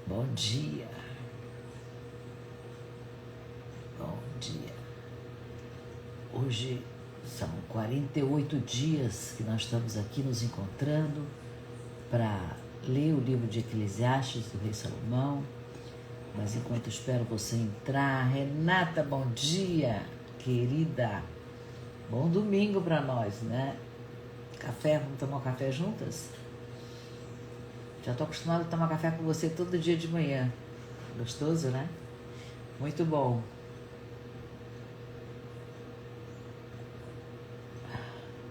Bom dia. Bom dia. Hoje são 48 dias que nós estamos aqui nos encontrando para ler o livro de Eclesiastes do Rei Salomão. Mas enquanto espero você entrar, Renata, bom dia, querida. Bom domingo para nós, né? Café, vamos tomar um café juntas? Já estou acostumada a tomar café com você todo dia de manhã. Gostoso, né? Muito bom.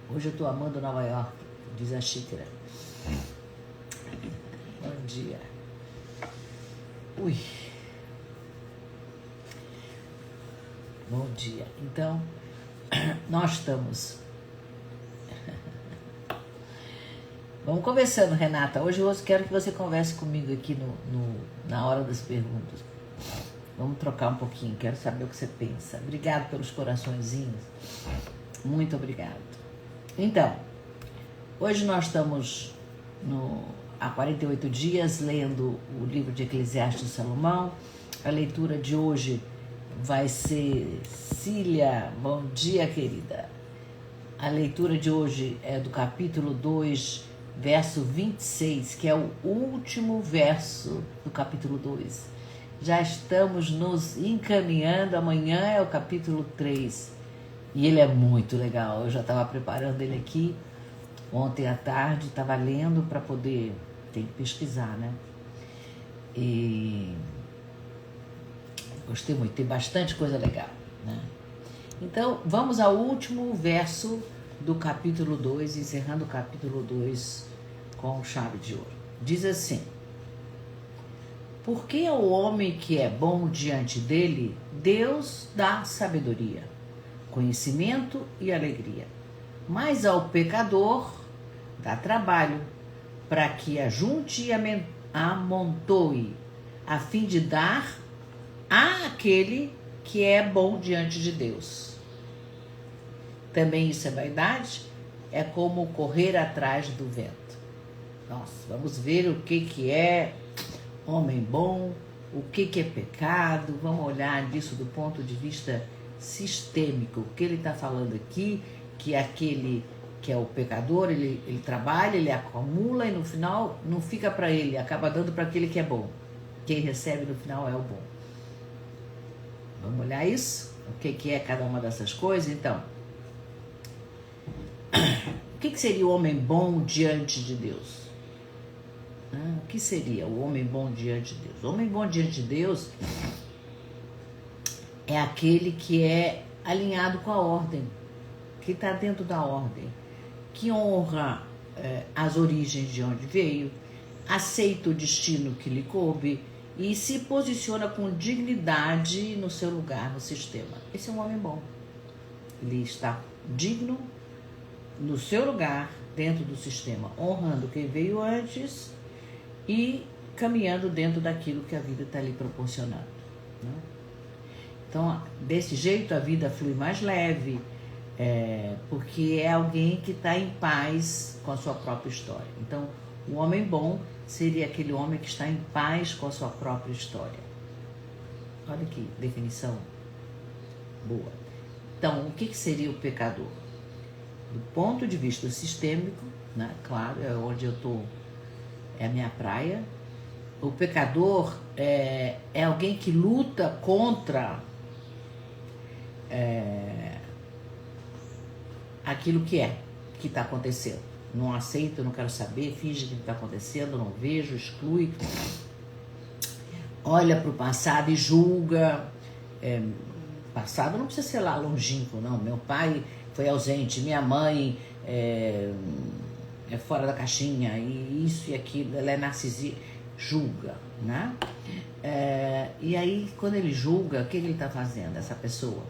Hoje eu estou amando Nova York, diz a xícara. Bom dia. Ui. Bom dia. Então, nós estamos... Vamos conversando, Renata. Hoje eu quero que você converse comigo aqui na hora das perguntas. Vamos trocar um pouquinho, quero saber o que você pensa. Obrigado pelos coraçõezinhos. Muito obrigado. Então, hoje nós estamos há 48 dias lendo o livro de Eclesiastes de Salomão. A leitura de hoje vai ser Cília. Bom dia, querida. A leitura de hoje é do capítulo 2, verso 26, que é o último verso do capítulo 2. Já estamos nos encaminhando, amanhã é o capítulo 3. E ele é muito legal, eu já estava preparando ele aqui ontem à tarde, estava lendo para poder, tem que pesquisar, né? E gostei muito, tem bastante coisa legal, né? Então, vamos ao último verso do capítulo 2, encerrando o capítulo 2 com chave de ouro. Diz assim: porque ao homem que é bom diante dele, Deus dá sabedoria, conhecimento e alegria. Mas ao pecador dá trabalho, para que ajunte e amontoe, a fim de dar àquele que é bom diante de Deus. Também isso é vaidade, é como correr atrás do vento. Nossa, vamos ver o que é homem bom, o que é pecado, vamos olhar disso do ponto de vista sistêmico. O que ele está falando aqui, que aquele que é o pecador, ele trabalha, ele acumula e no final não fica para ele, acaba dando para aquele que é bom. Quem recebe no final é o bom. Vamos olhar isso? O que é cada uma dessas coisas? Então, o que seria o homem bom diante de Deus? O que seria o homem bom diante de Deus? O homem bom diante de Deus é aquele que é alinhado com a ordem, que está dentro da ordem, que honra as origens de onde veio, aceita o destino que lhe coube e se posiciona com dignidade no seu lugar, no sistema. Esse é um homem bom. Ele está digno no seu lugar, dentro do sistema, honrando quem veio antes e caminhando dentro daquilo que a vida está lhe proporcionando, né? Então, desse jeito a vida flui mais leve, porque é alguém que está em paz com a sua própria história. Então, o homem bom seria aquele homem que está em paz com a sua própria história. Olha que definição boa. Então, o que seria o pecador? Do ponto de vista sistêmico, né? Claro, é onde eu estou, é a minha praia. O pecador é alguém que luta contra aquilo que está acontecendo. Não aceito, não quero saber, finge que não está acontecendo, não vejo, exclui, olha para o passado e julga. Passado não precisa ser lá longínquo, não. Meu pai foi ausente, minha mãe é fora da caixinha, e isso e aquilo, ela é narcisista, julga, né? E aí, quando ele julga, o que ele está fazendo, essa pessoa?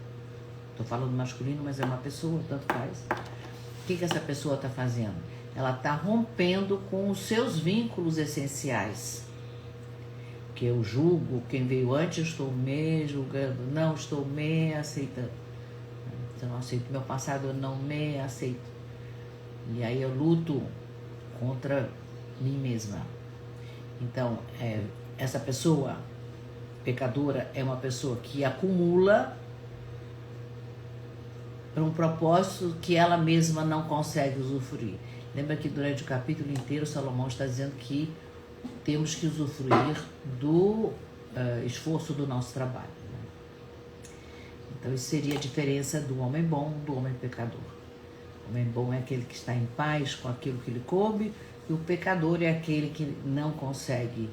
Estou falando masculino, mas é uma pessoa, tanto faz. O que essa pessoa está fazendo? Ela está rompendo com os seus vínculos essenciais. Que eu julgo, quem veio antes, eu estou me julgando, não estou me aceitando. Se eu não aceito meu passado, eu não me aceito. E aí eu luto contra mim mesma. Então, essa pessoa pecadora é uma pessoa que acumula para um propósito que ela mesma não consegue usufruir. Lembra que durante o capítulo inteiro Salomão está dizendo que temos que usufruir do esforço do nosso trabalho, né? Então isso seria a diferença do homem bom do homem pecador. O homem bom é aquele que está em paz com aquilo que lhe coube, e o pecador é aquele que não consegue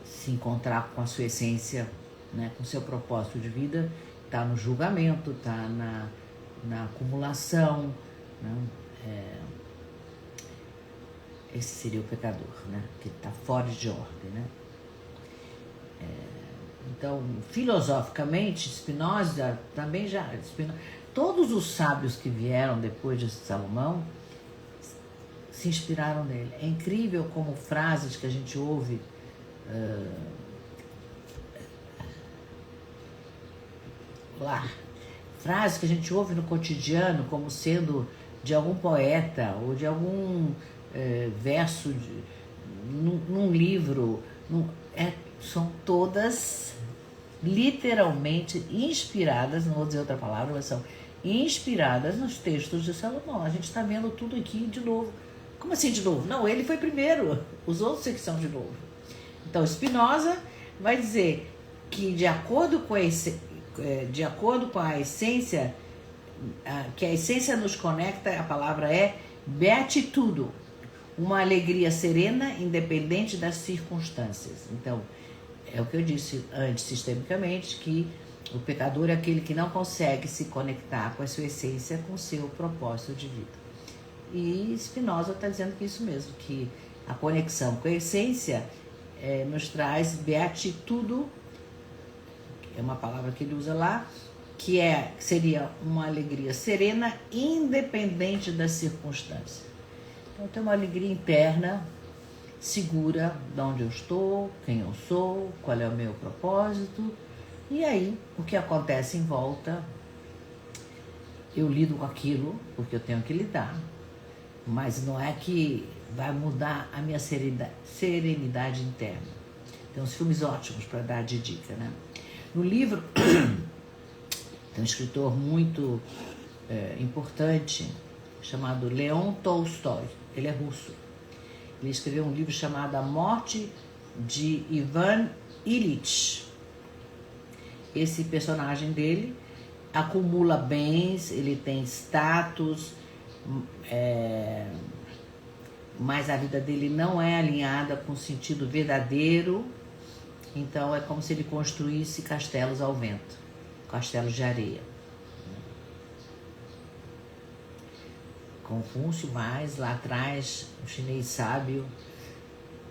se encontrar com a sua essência, né, com o seu propósito de vida, está no julgamento, está na acumulação, né? Esse seria o pecador, né, que está fora de ordem, né? Então, filosoficamente, Spinoza também todos os sábios que vieram depois de Salomão se inspiraram nele. É incrível como frases que a gente ouve frases que a gente ouve no cotidiano como sendo de algum poeta ou de algum verso num livro, são todas literalmente inspiradas, não vou dizer outra palavra, mas são inspiradas nos textos de Salomão. A gente está vendo tudo aqui de novo. Como assim de novo? Não, ele foi primeiro, os outros é que são de novo. Então, Spinoza vai dizer que de acordo com a essência, que a essência nos conecta, a palavra é beatitudo, uma alegria serena, independente das circunstâncias. Então, é o que eu disse antes, sistemicamente, que o pecador é aquele que não consegue se conectar com a sua essência, com o seu propósito de vida. E Spinoza está dizendo que isso mesmo, que a conexão com a essência nos traz beatitudo, é uma palavra que ele usa lá, que seria uma alegria serena, independente das circunstâncias. Então, tem uma alegria interna, segura de onde eu estou, quem eu sou, qual é o meu propósito. E aí, o que acontece em volta, eu lido com aquilo, porque eu tenho que lidar. Mas não é que vai mudar a minha serenidade interna. Tem uns filmes ótimos para dar de dica, né? No livro, tem um escritor muito importante, chamado Leon Tolstói. Ele é russo. Ele escreveu um livro chamado A Morte de Ivan Ilitch. Esse personagem dele acumula bens, ele tem status, mas a vida dele não é alinhada com o sentido verdadeiro. Então é como se ele construísse castelos ao vento, castelos de areia. Confúcio, mais lá atrás, um chinês sábio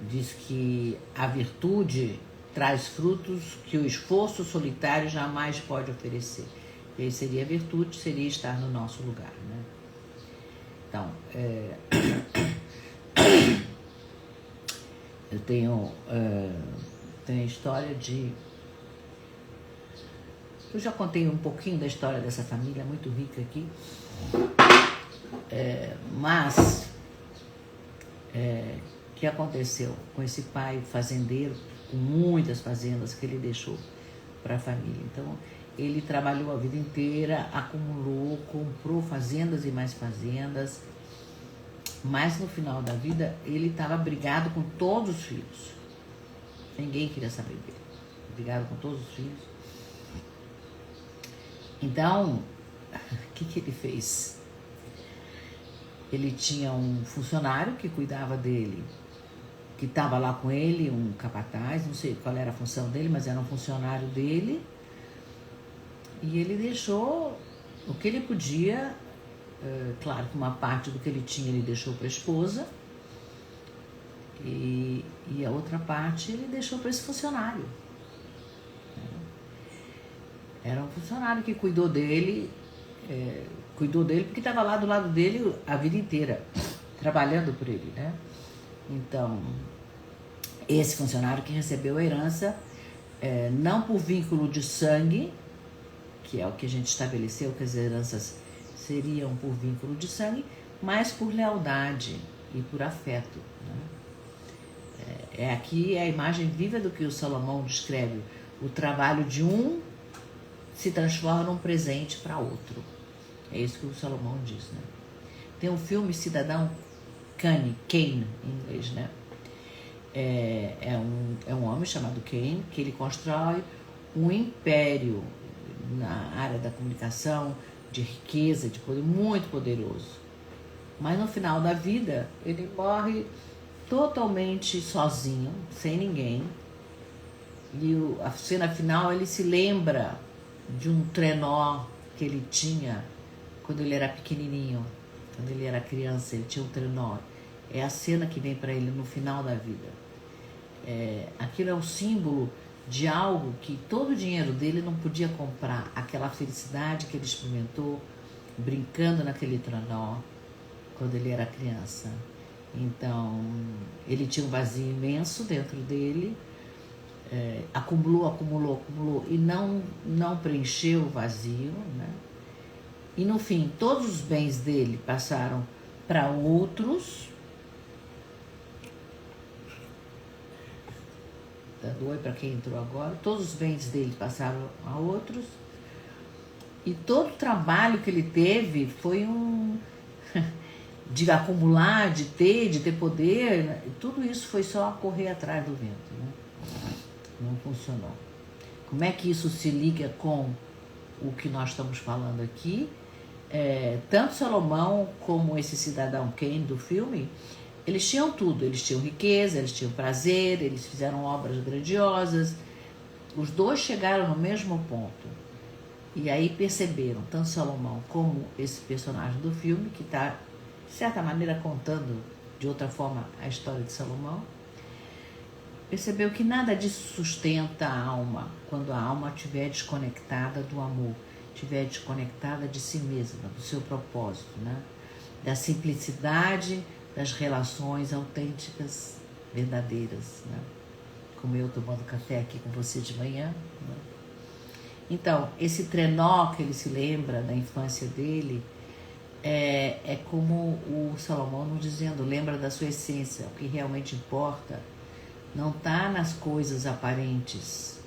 diz que a virtude traz frutos que o esforço solitário jamais pode oferecer. E aí seria a virtude, seria estar no nosso lugar, né? Então, eu tenho a história de... Eu já contei um pouquinho da história dessa família muito rica aqui, mas o que aconteceu com esse pai fazendeiro, com muitas fazendas que ele deixou para a família? Então, ele trabalhou a vida inteira, acumulou, comprou fazendas e mais fazendas, mas no final da vida ele estava brigado com todos os filhos. Ninguém queria saber dele. Brigado com todos os filhos. Então, o que ele fez? Ele tinha um funcionário que cuidava dele, que estava lá com ele, um capataz, não sei qual era a função dele, mas era um funcionário dele. E ele deixou o que ele podia, claro que uma parte do que ele tinha ele deixou para a esposa, e a outra parte ele deixou para esse funcionário. Era um funcionário que cuidou dele porque estava lá do lado dele a vida inteira, trabalhando por ele, né? Então, esse funcionário que recebeu a herança, não por vínculo de sangue, que é o que a gente estabeleceu, que as heranças seriam por vínculo de sangue, mas por lealdade e por afeto, né? Aqui é a imagem viva do que o Salomão descreve. O trabalho de um se transforma num presente para outro. É isso que o Salomão diz, né? Tem um filme Cidadão Kane, Kane em inglês, né? É um homem chamado Kane, que ele constrói um império na área da comunicação, de riqueza, de poder, muito poderoso. Mas no final da vida, ele morre totalmente sozinho, sem ninguém. E a cena final, ele se lembra de um trenó que ele tinha quando ele era pequenininho. Quando ele era criança, ele tinha um trenó. É a cena que vem para ele no final da vida. Aquilo é um símbolo de algo que todo o dinheiro dele não podia comprar. Aquela felicidade que ele experimentou brincando naquele trenó quando ele era criança. Então, ele tinha um vazio imenso dentro dele, acumulou e não preencheu o vazio, né? E no fim, todos os bens dele passaram para outros. Dando oi para quem entrou agora. Todos os bens dele passaram a outros. E todo o trabalho que ele teve foi de acumular, de ter poder, né? Tudo isso foi só correr atrás do vento, né? Não funcionou. Como é que isso se liga com o que nós estamos falando aqui? Tanto Salomão como esse cidadão Kane do filme, eles tinham tudo. Eles tinham riqueza, eles tinham prazer, eles fizeram obras grandiosas. Os dois chegaram no mesmo ponto. E aí perceberam, tanto Salomão como esse personagem do filme, que está, de certa maneira, contando de outra forma a história de Salomão, percebeu que nada disso sustenta a alma quando a alma estiver desconectada do amor, estiver desconectada de si mesma, do seu propósito, né? Da simplicidade das relações autênticas, verdadeiras, né? Como eu tomando café aqui com você de manhã, né? Então, esse trenó que ele se lembra da infância dele é como o Salomão nos dizendo, lembra da sua essência. O que realmente importa não está nas coisas aparentes,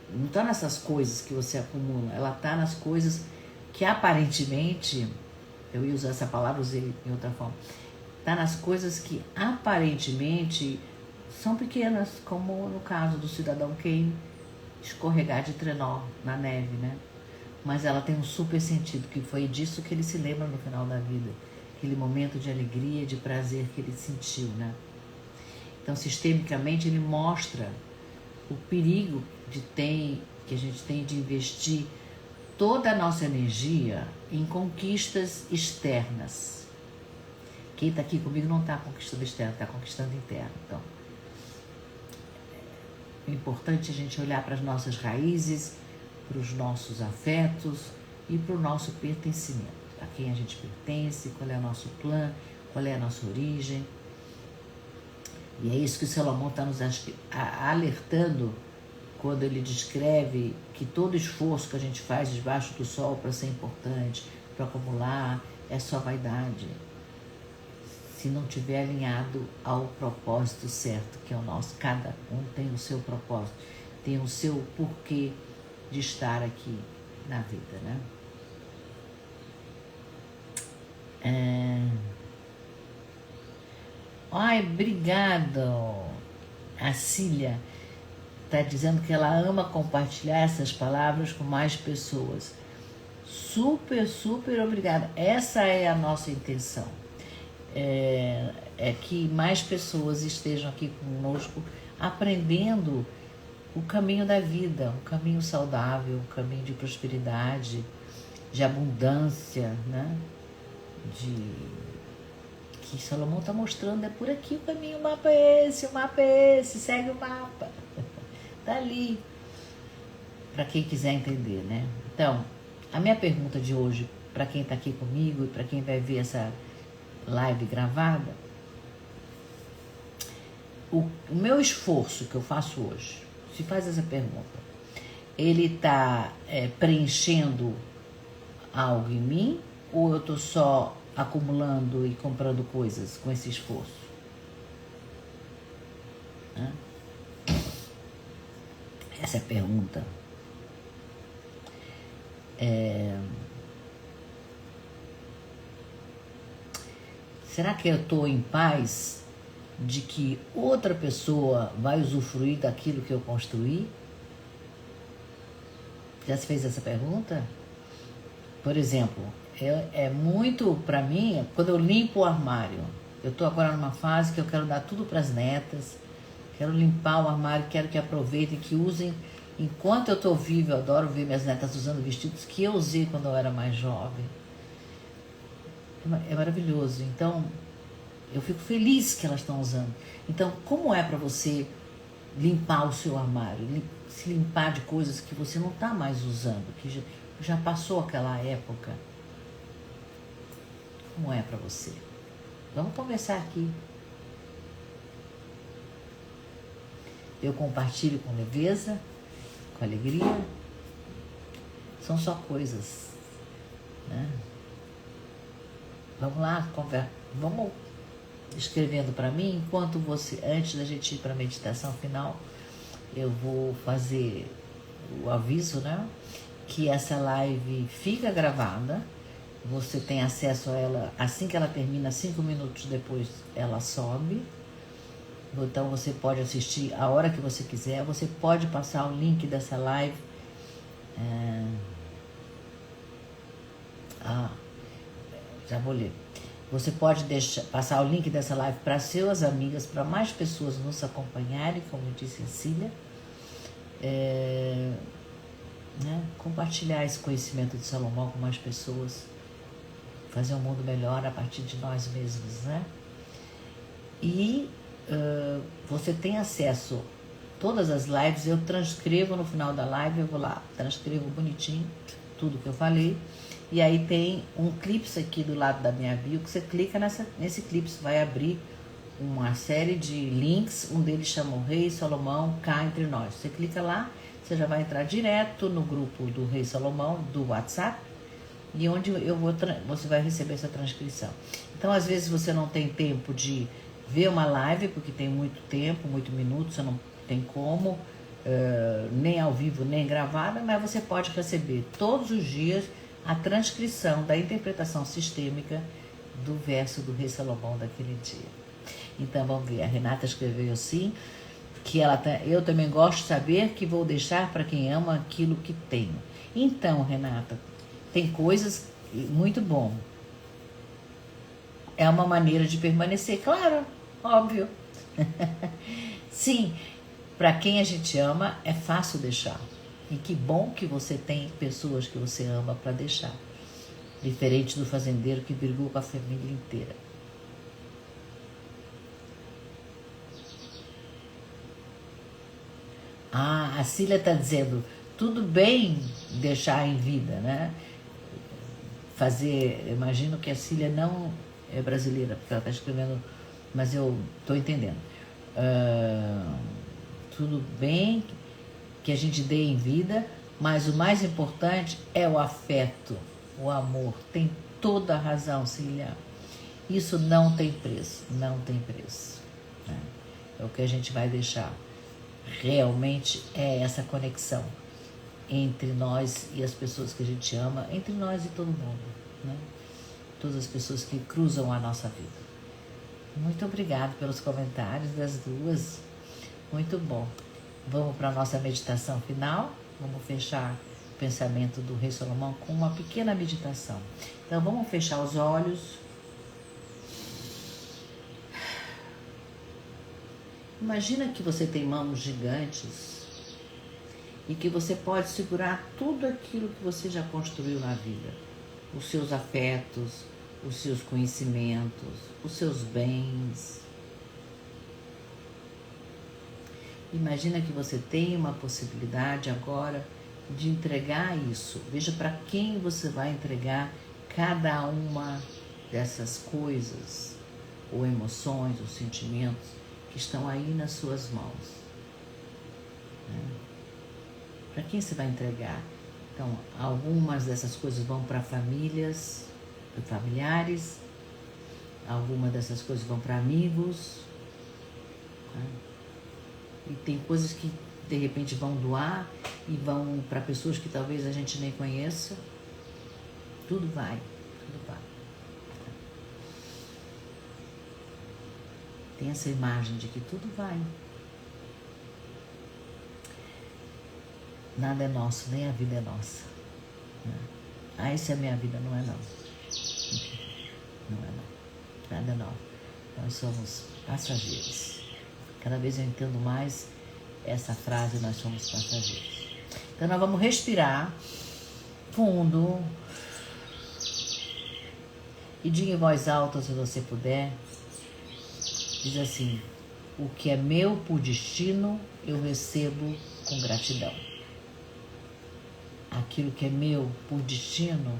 não está nessas coisas que você acumula, ela está nas coisas que aparentemente, eu ia usar essa palavra, usei em outra forma, está nas coisas que aparentemente são pequenas, como no caso do cidadão Kane, escorregar de trenó na neve, né? Mas ela tem um super sentido, que foi disso que ele se lembra no final da vida, aquele momento de alegria, de prazer que ele sentiu, né? Então, sistemicamente, ele mostra o perigo que a gente tem de investir toda a nossa energia em conquistas externas. Quem está aqui comigo não está conquistando externo, está conquistando interno. Então, é importante a gente olhar para as nossas raízes, para os nossos afetos e para o nosso pertencimento. A quem a gente pertence, qual é o nosso clã, qual é a nossa origem. E é isso que o Salomão está nos alertando quando ele descreve que todo esforço que a gente faz debaixo do sol para ser importante, para acumular, é só vaidade. Se não tiver alinhado ao propósito certo, que é o nosso. Cada um tem o seu propósito, tem o seu porquê de estar aqui na vida, né? Ai, obrigado. A Cília está dizendo que ela ama compartilhar essas palavras com mais pessoas. Super, super obrigada. Essa é a nossa intenção. É que mais pessoas estejam aqui conosco aprendendo o caminho da vida, um caminho saudável, um caminho de prosperidade, de abundância, né? Que Salomão está mostrando, é por aqui o caminho, o mapa é esse, segue o mapa. Está ali, para quem quiser entender, né? Então, a minha pergunta de hoje, para quem está aqui comigo e para quem vai ver essa live gravada, o meu esforço que eu faço hoje, se faz essa pergunta, ele está preenchendo algo em mim ou eu estou só acumulando e comprando coisas com esse esforço? Essa é a pergunta. Será que eu estou em paz de que outra pessoa vai usufruir daquilo que eu construí? Já se fez essa pergunta? Por exemplo, é muito para mim, quando eu limpo o armário, eu estou agora numa fase que eu quero dar tudo para as netas, quero limpar o armário, quero que aproveitem, que usem. Enquanto eu estou viva, eu adoro ver minhas netas usando vestidos que eu usei quando eu era mais jovem. É maravilhoso. Então, eu fico feliz que elas estão usando. Então, como é para você limpar o seu armário? Se limpar de coisas que você não está mais usando, que já passou aquela época. Como é para você? Vamos conversar aqui. Eu compartilho com leveza, com alegria. São só coisas, né? Vamos lá, vamos escrevendo para mim, enquanto você, antes da gente ir para a meditação final, eu vou fazer o aviso, né? Que essa live fica gravada, você tem acesso a ela assim que ela termina, 5 minutos depois ela sobe, então você pode assistir a hora que você quiser, você pode passar o link dessa live, já vou ler. Você pode passar o link dessa live para suas amigas, para mais pessoas nos acompanharem, como disse a Cília. Né? Compartilhar esse conhecimento de Salomão com mais pessoas. Fazer um mundo melhor a partir de nós mesmos, né? E você tem acesso a todas as lives. Eu transcrevo no final da live, eu vou lá, transcrevo bonitinho tudo que eu falei. E aí tem um clips aqui do lado da minha bio, que você clica nesse clips, vai abrir uma série de links, um deles chama o Rei Salomão Cá Entre Nós. Você clica lá, você já vai entrar direto no grupo do Rei Salomão, do WhatsApp, e onde você vai receber essa transcrição. Então, às vezes você não tem tempo de ver uma live, porque tem muito tempo, muito minuto, você não tem como, nem ao vivo, nem gravada, mas você pode receber todos os dias a transcrição da interpretação sistêmica do verso do Rei Salomão daquele dia. Então vamos ver, a Renata escreveu assim, que eu também gosto de saber que vou deixar para quem ama aquilo que tenho. Então, Renata, tem coisas muito bom. É uma maneira de permanecer, claro, óbvio. Sim, para quem a gente ama é fácil deixar. E que bom que você tem pessoas que você ama para deixar. Diferente do fazendeiro que brigou com a família inteira. A Cília está dizendo, tudo bem deixar em vida, né? Imagino que a Cília não é brasileira, porque ela está escrevendo, mas eu estou entendendo. Tudo bem que a gente dê em vida, mas o mais importante é o afeto, o amor. Tem toda a razão, Cília. Isso não tem preço, não tem preço. Né? É o que a gente vai deixar. Realmente é essa conexão entre nós e as pessoas que a gente ama, entre nós e todo mundo, né? Todas as pessoas que cruzam a nossa vida. Muito obrigada pelos comentários das duas. Muito bom. Vamos para a nossa meditação final. Vamos fechar o pensamento do Rei Salomão com uma pequena meditação. Então vamos fechar os olhos. Imagina que você tem mãos gigantes e que você pode segurar tudo aquilo que você já construiu na vida. Os seus afetos, os seus conhecimentos, os seus bens. Imagina que você tem uma possibilidade agora de entregar isso. Veja para quem você vai entregar cada uma dessas coisas, ou emoções, ou sentimentos que estão aí nas suas mãos. Para quem você vai entregar? Então, algumas dessas coisas vão para famílias, para familiares, algumas dessas coisas vão para amigos, né? E tem coisas que de repente vão doar e vão para pessoas que talvez a gente nem conheça. Tudo vai, tudo vai. Tem essa imagem de que tudo vai. Nada é nosso, nem a vida é nossa. Ah, essa é a minha vida, não é não. Não é não. Nada é não. Nós somos passageiros. Cada vez eu entendo mais essa frase, nós somos passageiros. Então nós vamos respirar fundo e diga em voz alta, se você puder. Diz assim: o que é meu por destino, eu recebo com gratidão. Aquilo que é meu por destino,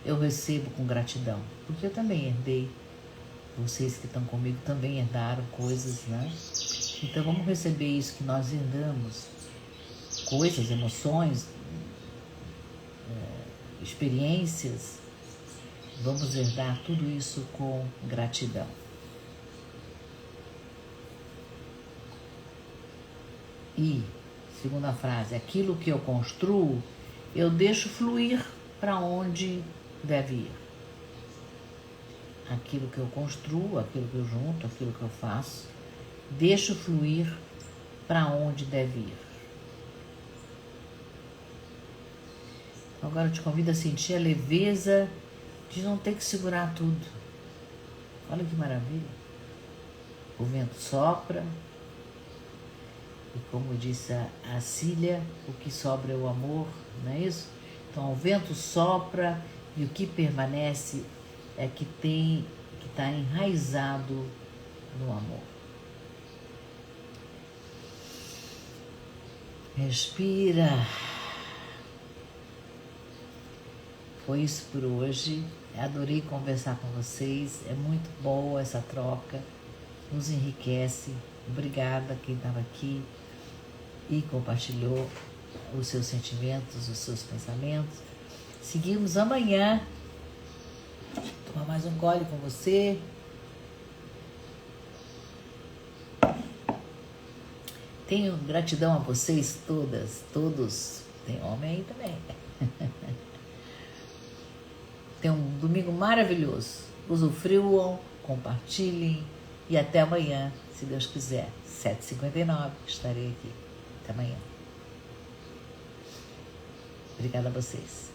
eu recebo com gratidão. Porque eu também herdei. Vocês que estão comigo também herdaram coisas, né? Então vamos receber isso que nós herdamos. Coisas, emoções, experiências. Vamos herdar tudo isso com gratidão. E, segunda frase, aquilo que eu construo, eu deixo fluir para onde deve ir. Aquilo que eu construo, aquilo que eu junto, aquilo que eu faço, deixo fluir para onde deve ir. Então agora eu te convido a sentir a leveza de não ter que segurar tudo. Olha que maravilha. O vento sopra e, como disse a Cília, o que sobra é o amor, não é isso? Então o vento sopra e o que permanece é que está enraizado no amor. Respira. Foi isso por hoje. Adorei conversar com vocês. É muito boa essa troca. Nos enriquece. Obrigada quem estava aqui e compartilhou os seus sentimentos, os seus pensamentos. Seguimos amanhã. Tomar mais um gole com você. Tenho gratidão a vocês todas, todos. Tem homem aí também. Tenham um domingo maravilhoso. Usufruam, compartilhem e até amanhã, se Deus quiser. 7h59 estarei aqui. Até amanhã. Obrigada a vocês.